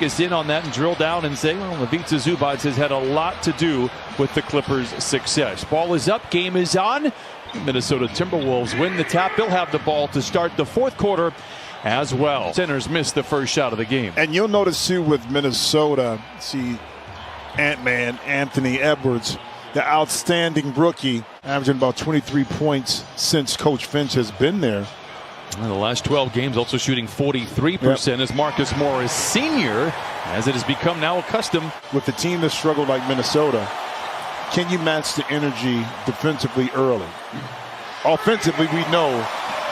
focus in on that and drill down and say, well, Ivica Zubac has had a lot to do with the Clippers' success. Ball is up, game is on. Minnesota Timberwolves win the tap. They'll have the ball to start the fourth quarter as well. Centers missed the first shot of the game. And you'll notice too with Minnesota, see Ant-Man Anthony Edwards, the outstanding rookie, averaging about 23 points since Coach Finch has been there. In the last 12 games, also shooting 43% as Marcus Morris Sr., as it has become now accustomed. With the team that struggled like Minnesota, can you match the energy defensively early? Offensively, we know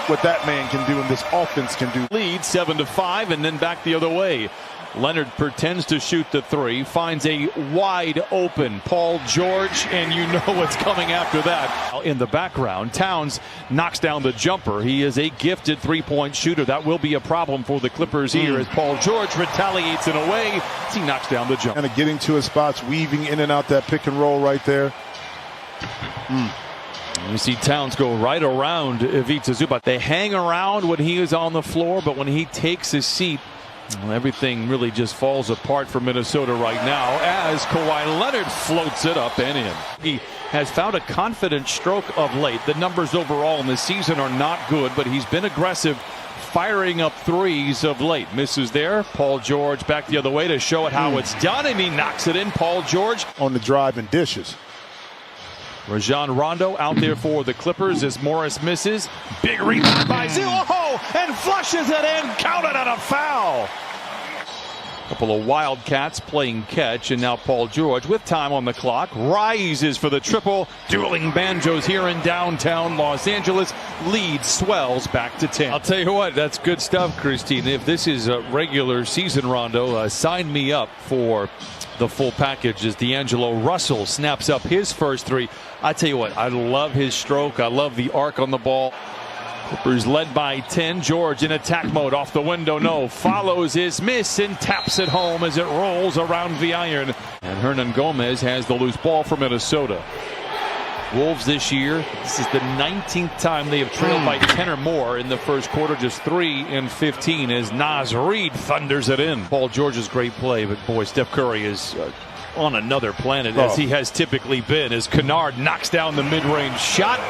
what that man can do and this offense can do. Lead 7-5 and then back the other way. Leonard pretends to shoot the three, finds a wide open Paul George, and you know what's coming after that. In the background, Towns knocks down the jumper. He is a gifted three-point shooter. That will be a problem for the Clippers here as Paul George retaliates in a way as he knocks down the jumper. Kind of getting to his spots, weaving in and out that pick and roll right there. You see Towns go right around Ivica Zubac. They hang around when he is on the floor, but when he takes his seat, well, everything really just falls apart for Minnesota right now as Kawhi Leonard floats it up and in. He has found a confident stroke of late. The numbers overall in the season are not good, but he's been aggressive, firing up threes of late. Misses there. Paul George back the other way to show it how it's done, and he knocks it in. Paul George on the drive and dishes. Rajon Rondo out there for the Clippers as Morris misses. Big rebound by Zoo. Oh, and flushes it in. Counted on a foul. Couple of Wildcats playing catch, and now Paul George with time on the clock rises for the triple. Dueling banjos here in downtown Los Angeles. Lead swells back to 10. I'll tell you what, that's good stuff, Christine. If this is a regular season, Rondo, sign me up for the full package as D'Angelo Russell snaps up his first three. I tell you what, I love his stroke. I love the arc on the ball. Clippers led by 10. George in attack mode off the window. No. Follows his miss and taps it home as it rolls around the iron. And Hernan Gomez has the loose ball for Minnesota. Wolves this year, this is the 19th time they have trailed by 10 or more in the first quarter. Just 3 and 15 as Naz Reid thunders it in. Paul George's great play, but boy, Steph Curry is on another planet as he has typically been as Kennard knocks down the mid-range shot.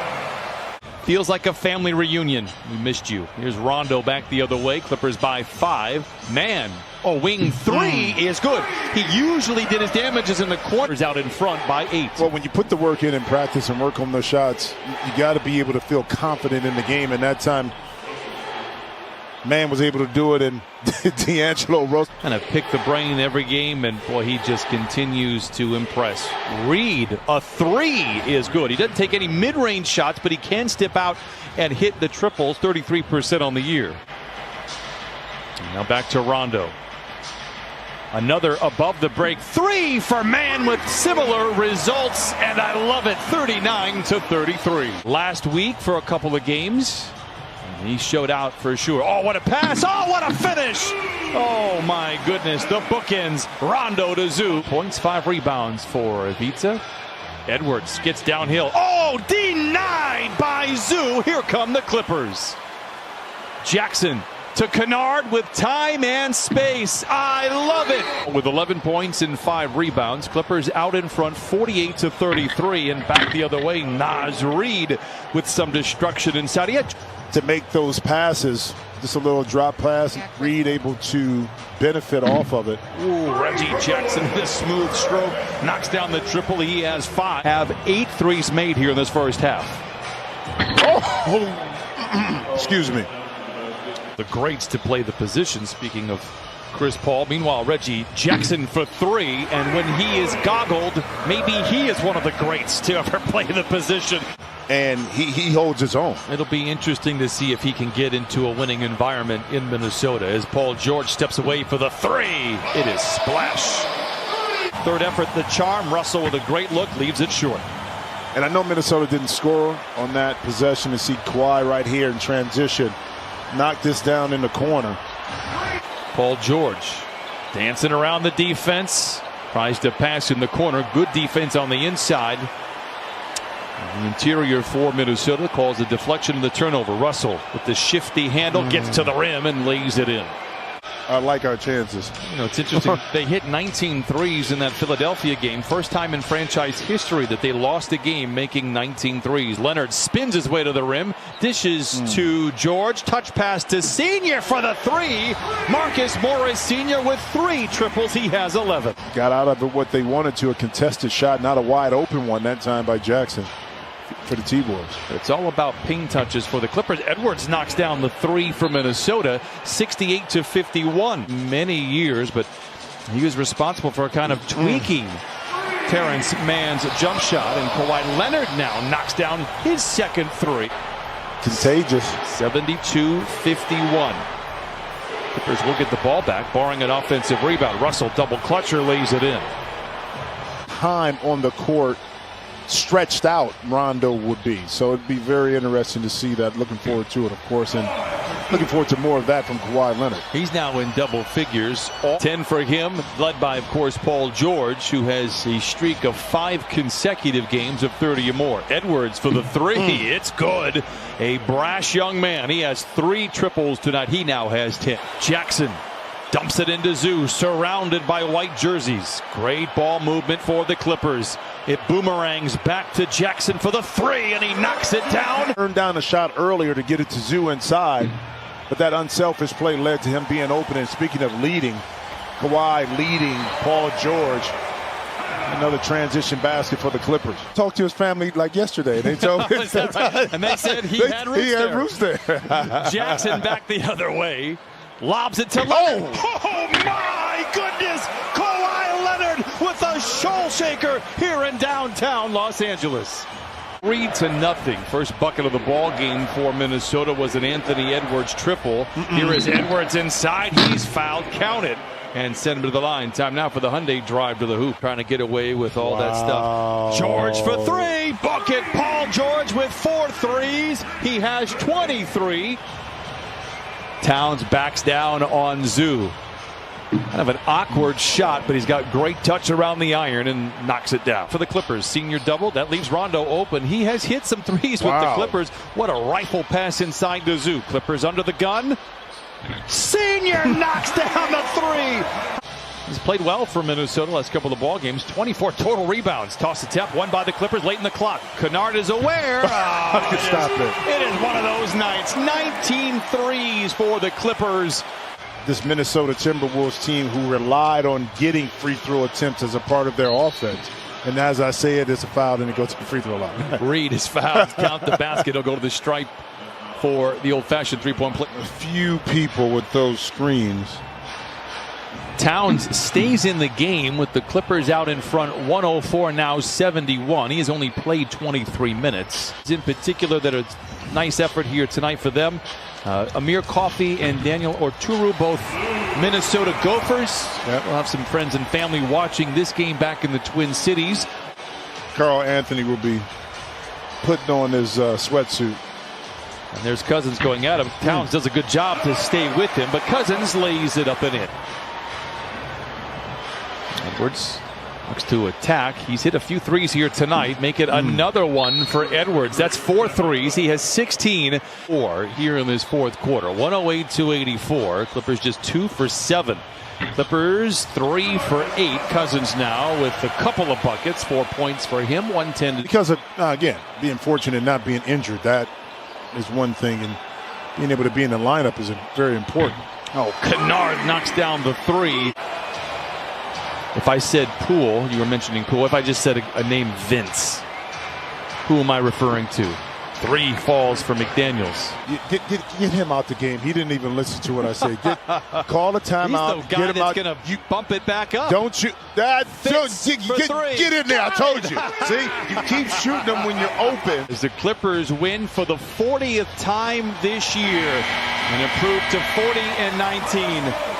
Feels like a family reunion. We missed you. Here's Rondo back the other way. Clippers by 5. Man, a wing three is good. He usually did his damages in the corners out in front by 8. Well, when you put the work in practice and work on those shots, you got to be able to feel confident in the game. And that time, man was able to do it, and D'Angelo Russell kind of pick the brain every game, and boy, he just continues to impress. Reid, a three is good. He doesn't take any mid-range shots, but he can step out and hit the triples, 33% on the year. Now back to Rondo. Another above the break three for man with similar results, and I love it, 39-33. Last week for a couple of games, he showed out for sure. Oh, what a pass. Oh, what a finish. Oh, my goodness. The bookends. Rondo to Zoo. Points, 5 rebounds for Ivica. Edwards gets downhill. Oh, denied by Zoo. Here come the Clippers. Jackson to Kennard with time and space. I love it. With 11 points and 5 rebounds, Clippers out in front 48-33, and back the other way. Naz Reid with some destruction inside. He had to make those passes, just a little drop pass. Reid able to benefit off of it. Ooh, Reggie Jackson with a smooth stroke knocks down the triple. He has 5. Have 8 threes made here in this first half. Oh, excuse me. The greats to play the position, speaking of Chris Paul. Meanwhile, Reggie Jackson for 3, and when he is goggled, maybe he is one of the greats to ever play the position. And he holds his own. It'll be interesting to see if he can get into a winning environment in Minnesota as Paul George steps away for the 3. It is splash. Third effort, the charm. Russell with a great look, leaves it short. And I know Minnesota didn't score on that possession. To see Kawhi right here in transition knock this down in the corner. Paul George dancing around the defense. Tries to pass in the corner. Good defense on the inside. The interior for Minnesota calls a deflection of the turnover. Russell with the shifty handle gets to the rim and lays it in. I like our chances. You know, it's interesting. They hit 19 threes in that Philadelphia game. First time in franchise history that they lost a game making 19 threes. Leonard spins his way to the rim. Dishes to George. Touch pass to Senior for the three. Marcus Morris Senior with 3 triples. He has 11. Got out of it what they wanted to. A contested shot, not a wide open one that time by Jackson for the T-Wolves. It's all about ping touches for the Clippers. Edwards knocks down the 3 for Minnesota, 68-51. Many years, but he was responsible for kind of tweaking Terrence Mann's jump shot, and Kawhi Leonard now knocks down his second 3. Contagious. 72-51. Clippers will get the ball back, barring an offensive rebound. Russell double clutcher lays it in. Time on the court stretched out Rondo would be. So it'd be very interesting to see that. Looking forward to it, of course, and looking forward to more of that from Kawhi Leonard. He's now in double figures. 10 for him, led by, of course, Paul George, who has a streak of 5 consecutive games of 30 or more. Edwards for the 3. It's good. A brash young man. He has 3 triples tonight. He now has 10. Jackson dumps it into Zoo, surrounded by white jerseys. Great ball movement for the Clippers. It boomerangs back to Jackson for the 3, and he knocks it down. Turned down a shot earlier to get it to Zoo inside, but that unselfish play led to him being open. And speaking of leading, Kawhi leading Paul George. Another transition basket for the Clippers. Talked to his family like yesterday. They told me, right? And they said he had roots there. Jackson back the other way. Lobs it to Leonard. Oh my goodness! Kawhi Leonard with a shoal shaker here in downtown Los Angeles. 3-0. First bucket of the ball game for Minnesota was an Anthony Edwards triple. Here is Edwards inside. He's fouled. Count it. And send him to the line. Time now for the Hyundai drive to the hoop. Trying to get away with all that stuff. George for 3. Bucket. Paul George with 4 threes. He has 23. Towns backs down on Zoo. Kind of an awkward shot, but he's got great touch around the iron and knocks it down. For the Clippers, Senior double. That leaves Rondo open. He has hit some threes with the Clippers. What a rifle pass inside to Zoo. Clippers under the gun. Senior knocks down the 3. He's played well for Minnesota last couple of ball games. 24 total rebounds. Toss attempt, won by the Clippers late in the clock. Kennard is aware. Stop it. It is one of those nights. 19 threes for the Clippers. This Minnesota Timberwolves team who relied on getting free throw attempts as a part of their offense. And as I say it, it's a foul and it goes to the free throw line. Reed is fouled. Count the basket. He'll go to the stripe for the old-fashioned three-point play. A few people with those screens. Towns stays in the game with the Clippers out in front 104 now 71. He has only played 23 minutes. In particular, that a nice effort here tonight for them. Amir Coffey and Daniel Orturu, both Minnesota Gophers. Yep. We'll have some friends and family watching this game back in the Twin Cities. Carl Anthony will be putting on his sweatsuit. And there's Cousins going at him. Towns does a good job to stay with him, but Cousins lays it up and in. Edwards looks to attack. He's hit a few threes here tonight. Make it another one for Edwards. That's 4 threes. He has 16 here in this fourth quarter. 108-84. Clippers just 2 for 7. Clippers 3 for 8. Cousins now with a couple of buckets. 4 points for him. 110. Because of, again, being fortunate not being injured. That is one thing. And being able to be in the lineup is very important. Oh, Kennard knocks down the 3. If I said Poole, you were mentioning Poole. If I just said a name, Vince, who am I referring to? 3 falls for McDaniels. Get him out the game. He didn't even listen to what I said. Call a timeout. He's the guy that's going to bump it back up. Don't shoot. Get in there. I told you. See, you keep shooting them when you're open. As the Clippers win for the 40th time this year and improve to 40-19.